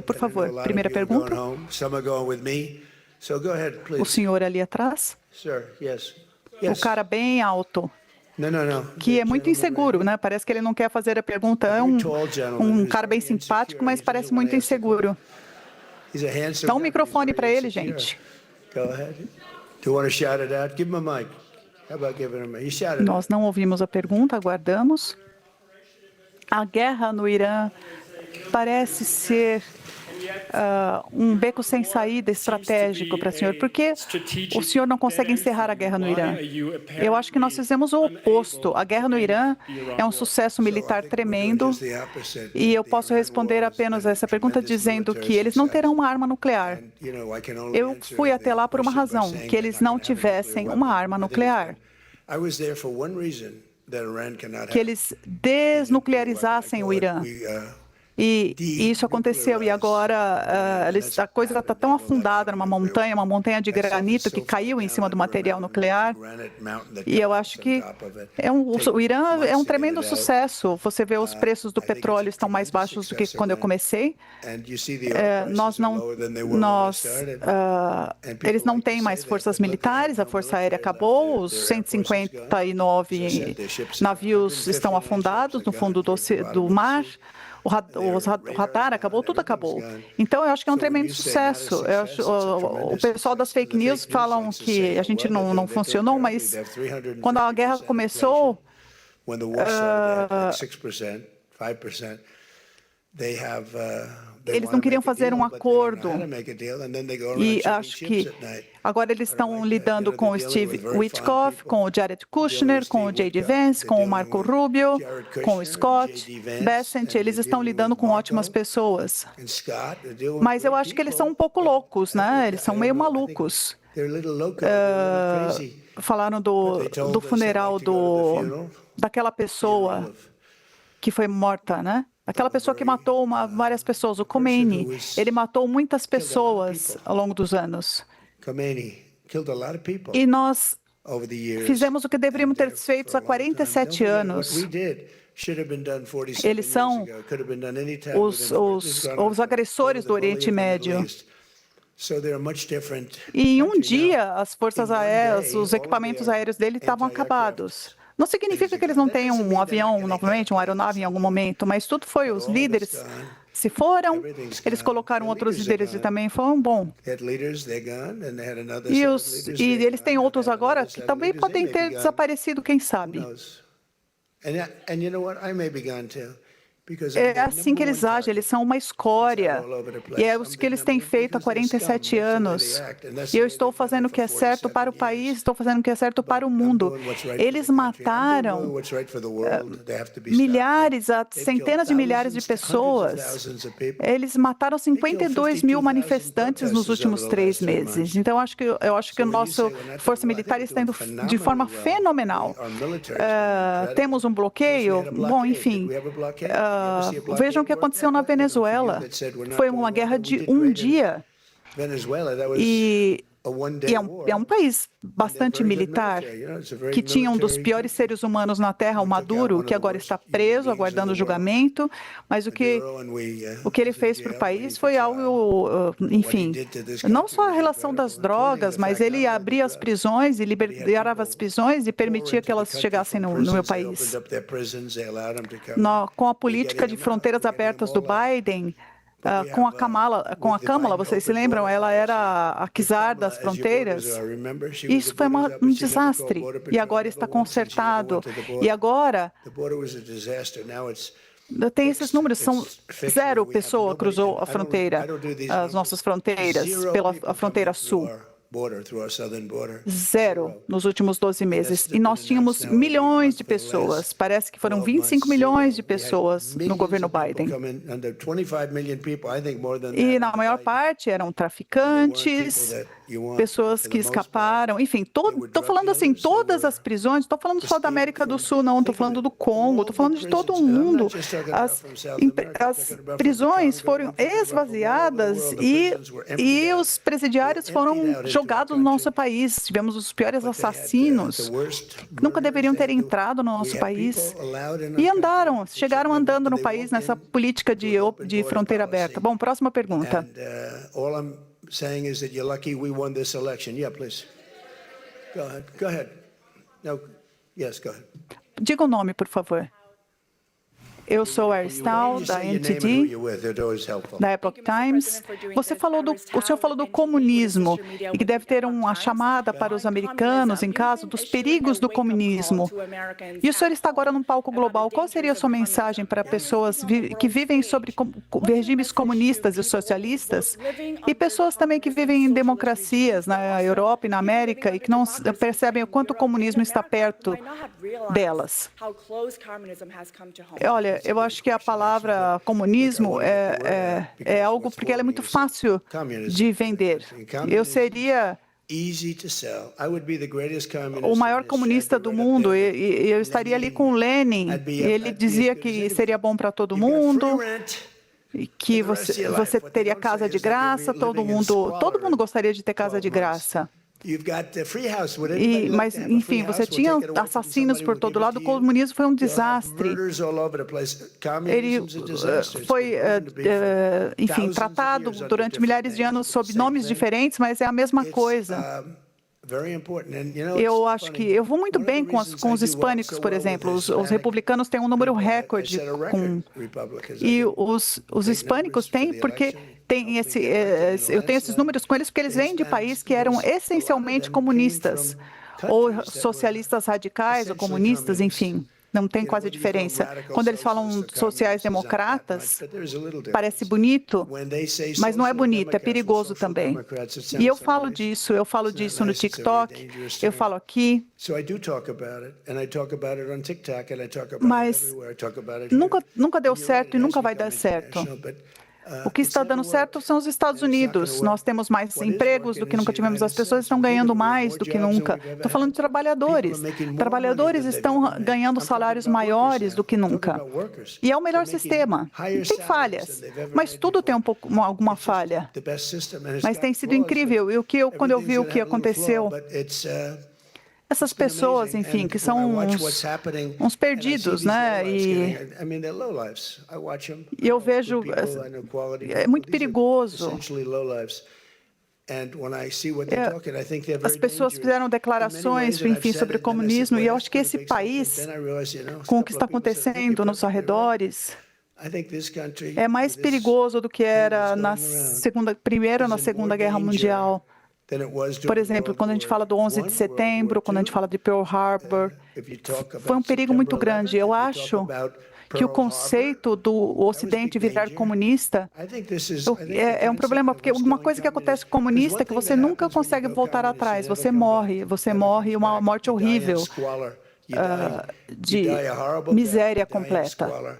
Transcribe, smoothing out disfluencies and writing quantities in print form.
por favor. Primeira pergunta. O senhor ali atrás. O cara bem alto. Que é muito inseguro, né? Parece que ele não quer fazer a pergunta. É um cara bem simpático, mas parece muito inseguro. Dá um microfone para ele, gente. Nós não ouvimos a pergunta, aguardamos. A guerra no Irã parece ser um beco sem saída estratégico para o senhor. Por que o senhor não consegue encerrar a guerra no Irã? Eu acho que nós fizemos o oposto. A guerra no Irã é um sucesso militar tremendo e eu posso responder apenas a essa pergunta dizendo que eles não terão uma arma nuclear. Eu fui até lá por uma razão, que eles não tivessem uma arma nuclear. Que eles desnuclearizassem o Irã. E isso aconteceu, e agora a coisa está tão afundada numa montanha, uma montanha de granito que caiu em cima do material nuclear, e eu acho que o Irã é um tremendo sucesso. Você vê os preços do petróleo estão mais baixos do que quando eu comecei. Eles não têm mais forças militares, a Força Aérea acabou, os 159 navios estão afundados no fundo do mar. O radar acabou, tudo acabou. Então, eu acho que é um tremendo sucesso. O pessoal das fake news falam que a gente não funcionou, mas quando a guerra começou, eles não queriam fazer um acordo. E acho que agora eles estão lidando com o Steve Witkoff, com o Jared Kushner, com o J.D. Vance, com o Marco Rubio, com o Scott Bessent. Eles estão lidando com ótimas pessoas. Mas eu acho que eles são um pouco loucos, né? Eles são meio malucos. Falaram do funeral daquela pessoa que foi morta, né? Aquela pessoa que matou várias pessoas, o Khomeini. Ele matou muitas pessoas ao longo dos anos. E nós fizemos o que deveríamos ter feito há 47 anos. Eles são os agressores do Oriente Médio. E em um dia, as forças aéreas, os equipamentos aéreos dele estavam acabados. Não significa que eles não tenham um avião novamente, uma aeronave em algum momento, mas tudo foi os líderes se foram, eles colocaram outros líderes e também foram bom. E eles têm outros agora que também podem ter desaparecido, quem sabe. É assim que eles agem, eles são uma escória. E é isso que eles têm feito há 47 anos. E eu estou fazendo o que é certo para o país, estou fazendo o que é certo para o mundo. Eles mataram milhares, centenas de milhares de pessoas. Eles mataram 52 mil manifestantes nos últimos 3 meses. Então, eu acho que a nossa força militar está indo de forma fenomenal. Temos um bloqueio? Bom, enfim. Vejam o que aconteceu na Venezuela. Foi uma guerra de um dia. E é um país bastante militar, que tinha um dos piores seres humanos na Terra, o Maduro, que agora está preso, aguardando julgamento. Mas o que ele fez para o país foi algo, enfim, não só a relação das drogas, mas ele abria as prisões e liberava as prisões e permitia que elas chegassem no meu país. Com a política de fronteiras abertas do Biden, com a Kamala, vocês se lembram? Ela era a czar das fronteiras. Isso foi um desastre. E agora está consertado. E agora tem esses números, são 0 pessoa cruzou a fronteira, as nossas fronteiras, pela fronteira sul. 0 nos últimos 12 meses. E nós tínhamos milhões de pessoas. Parece que foram 25 milhões de pessoas no governo Biden. E na maior parte eram traficantes, pessoas que escaparam. Enfim, estou falando assim, todas as prisões, estou falando só da América do Sul, não, estou falando do Congo, estou falando de todo o mundo. As prisões foram esvaziadas e os presidiários foram jogados no nosso país. Tivemos os piores assassinos, que nunca deveriam ter entrado no nosso país. E chegaram andando no país nessa política de fronteira aberta. Bom, próxima pergunta. Diga o nome, por favor. Eu sou a Stahl, da NTD, da Epoch Times. O senhor falou do comunismo e que deve ter uma chamada para os americanos em caso dos perigos do comunismo. E o senhor está agora num palco global. Qual seria a sua mensagem para pessoas que vivem sobre regimes comunistas e socialistas e pessoas também que vivem em democracias na Europa e na América e que não percebem o quanto o comunismo está perto delas? Olha, eu acho que a palavra comunismo é algo porque ela é muito fácil de vender. Eu seria o maior comunista do mundo e eu estaria ali com Lenin. Ele dizia que seria bom para todo mundo, que você teria casa de graça, todo mundo gostaria de ter casa de graça. Mas, enfim, você tinha assassinos por todo lado, o comunismo foi um desastre. Ele foi, enfim, tratado durante milhares de anos sob nomes diferentes, mas é a mesma coisa. Eu acho que eu vou muito bem com os hispânicos, por exemplo. Os republicanos têm um número recorde e os hispânicos têm porque eu tenho esses números com eles porque eles vêm de países que eram essencialmente comunistas ou socialistas radicais ou comunistas, enfim. Não tem quase diferença. Quando eles falam sociais-democratas, parece bonito, mas não é bonito, é perigoso também. E eu falo disso no TikTok, eu falo aqui. Mas nunca deu certo e nunca vai dar certo. O que está dando certo são os Estados Unidos. Nós temos mais empregos do que nunca tivemos. As pessoas estão ganhando mais do que nunca. Estou falando de trabalhadores. Trabalhadores estão ganhando salários maiores do que nunca. E é o melhor sistema. Tem falhas, mas tudo tem alguma falha. Mas tem sido incrível. E quando eu vi o que aconteceu, essas pessoas, enfim, que são uns perdidos, né? E eu vejo, é muito perigoso. As pessoas fizeram declarações, enfim, sobre o comunismo, e eu acho que esse país, com o que está acontecendo nos arredores, é mais perigoso do que era na Primeira ou na Segunda Guerra Mundial. Por exemplo, quando a gente fala do 11 de setembro, quando a gente fala de Pearl Harbor, foi um perigo muito grande. Eu acho que o conceito do Ocidente virar comunista é um problema, porque uma coisa que acontece com o comunista é que você nunca consegue voltar atrás, você morre uma morte horrível, de miséria completa.